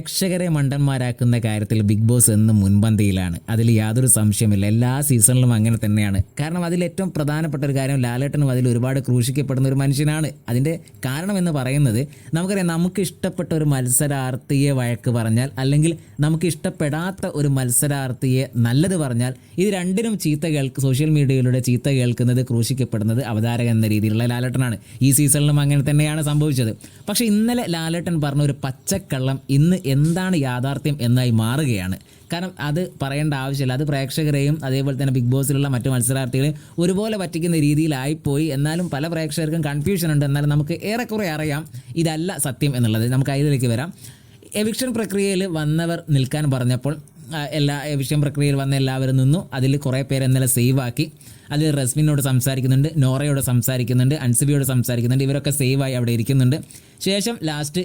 പ്രേക്ഷകരെ മണ്ടന്മാരാക്കുന്ന കാര്യത്തിൽ big boss എന്നും മുൻപന്തിയിലാണ്. അതിൽ യാതൊരു സംശയമില്ല. എല്ലാ സീസണിലും അങ്ങനെ തന്നെയാണ്. കാരണം അതിലേറ്റവും പ്രധാനപ്പെട്ട ഒരു കാര്യം, ലാലേട്ടനും അതിൽ ഒരുപാട് ക്രൂശിക്കപ്പെടുന്ന ഒരു മനുഷ്യനാണ്. അതിൻ്റെ കാരണമെന്ന് പറയുന്നത്, നമുക്കറിയാം, നമുക്ക് ഇഷ്ടപ്പെട്ട ഒരു മത്സരാർത്ഥിയെ വഴക്ക് പറഞ്ഞാൽ, അല്ലെങ്കിൽ നമുക്ക് ഇഷ്ടപ്പെടാത്ത ഒരു മത്സരാർത്ഥിയെ നല്ലത് പറഞ്ഞാൽ, ഇത് രണ്ടിനും സോഷ്യൽ മീഡിയയിലൂടെ ചീത്ത കേൾക്കുന്നത്, ക്രൂശിക്കപ്പെടുന്നത് അവതാരകൻ എന്ന രീതിയിലുള്ള ലാലേട്ടനാണ്. ഈ സീസണിലും അങ്ങനെ തന്നെയാണ് സംഭവിച്ചത്. പക്ഷേ ഇന്നലെ ലാലേട്ടൻ പറഞ്ഞ ഒരു പച്ചക്കള്ളം ഇന്ന് എന്താണ് യാഥാർത്ഥ്യം എന്നായി മാറുകയാണ്. കാരണം അത് പറയേണ്ട ആവശ്യമില്ല. അത് പ്രേക്ഷകരെയും അതേപോലെ തന്നെ ബിഗ് ബോസിലുള്ള മറ്റു മത്സരാർത്ഥികളെയും ഒരുപോലെ പറ്റിക്കുന്ന രീതിയിലായിപ്പോയി. എന്നാലും പല പ്രേക്ഷകർക്കും കൺഫ്യൂഷൻ ഉണ്ട്. എന്നാലും നമുക്ക് ഏറെക്കുറെ അറിയാം ഇതല്ല സത്യം എന്നുള്ളത്. നമുക്ക് അതിലേക്ക് വരാം. എവിക്ഷൻ പ്രക്രിയയിൽ വന്നവർ നിൽക്കാൻ പറഞ്ഞപ്പോൾ എവിക്ഷൻ പ്രക്രിയയിൽ വന്ന എല്ലാവരും നിന്നു. അതിൽ കുറേ പേര് ഇന്നലെ സേവ് ആക്കി. അതിൽ റസ്മിനോട് സംസാരിക്കുന്നുണ്ട്, നോറയോട് സംസാരിക്കുന്നുണ്ട്, അൻസിബിയോട് സംസാരിക്കുന്നുണ്ട്. ഇവരൊക്കെ സേവായി അവിടെ ഇരിക്കുന്നുണ്ട്. ശേഷം ലാസ്റ്റ്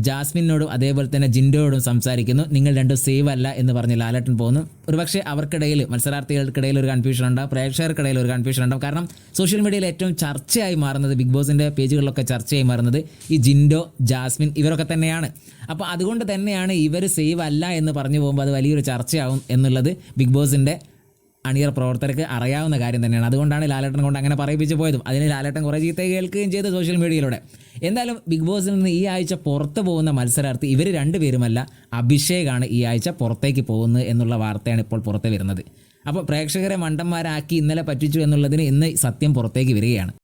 ജാസ്മിനോടും അതേപോലെ തന്നെ ജിൻഡോയോടും സംസാരിക്കുന്നു. നിങ്ങൾ രണ്ടും സേവ് അല്ല എന്ന് പറഞ്ഞ് ലാലേട്ടൻ പോകുന്നു. ഒരുപക്ഷെ അവർക്കിടയിൽ, മത്സരാർത്ഥികൾക്കിടയിൽ ഒരു കൺഫ്യൂഷൻ ഉണ്ടാവും, പ്രേക്ഷകർക്കിടയിൽ ഒരു കൺഫ്യൂഷൻ ഉണ്ടാവും. കാരണം സോഷ്യൽ മീഡിയയിൽ ഏറ്റവും ചർച്ചയായി മാറുന്നത്, ബിഗ് ബോസിൻ്റെ പേജുകളിലൊക്കെ ചർച്ചയായി മാറുന്നത് ഈ ജിൻഡോ, ജാസ്മിൻ ഇവരൊക്കെ തന്നെയാണ്. അപ്പോൾ അതുകൊണ്ട് തന്നെയാണ് ഇവർ സേവ് അല്ല എന്ന് പറഞ്ഞു പോകുമ്പോൾ അത് വലിയൊരു ചർച്ചയാവും എന്നുള്ളത് ബിഗ് ബോസിൻ്റെ അണിയർ പ്രവർത്തകർക്ക് അറിയാവുന്ന കാര്യം തന്നെയാണ്. അതുകൊണ്ടാണ് ലാലേട്ടൻ കൊണ്ട് അങ്ങനെ പറയിപ്പിച്ച് പോയതും. അതിന് ലാലേട്ടൻ കുറേ ചീത്ത കേൾക്കുകയും ചെയ്തു സോഷ്യൽ മീഡിയയിലൂടെ. എന്തായാലും ബിഗ് ബോസിൽ നിന്ന് ഈ ആഴ്ച പുറത്ത് പോകുന്ന മത്സരാർത്ഥി ഇവർ രണ്ടുപേരുമല്ല, അഭിഷേകാണ് ഈ ആഴ്ച പുറത്തേക്ക് പോകുന്നത് എന്നുള്ള വാർത്തയാണ് ഇപ്പോൾ പുറത്ത് വരുന്നത്. അപ്പോൾ പ്രേക്ഷകരെ മണ്ടന്മാരാക്കി ഇന്നലെ പറ്റിച്ചു എന്നുള്ളതിന് ഇന്ന് സത്യം പുറത്തേക്ക് വരികയാണ്.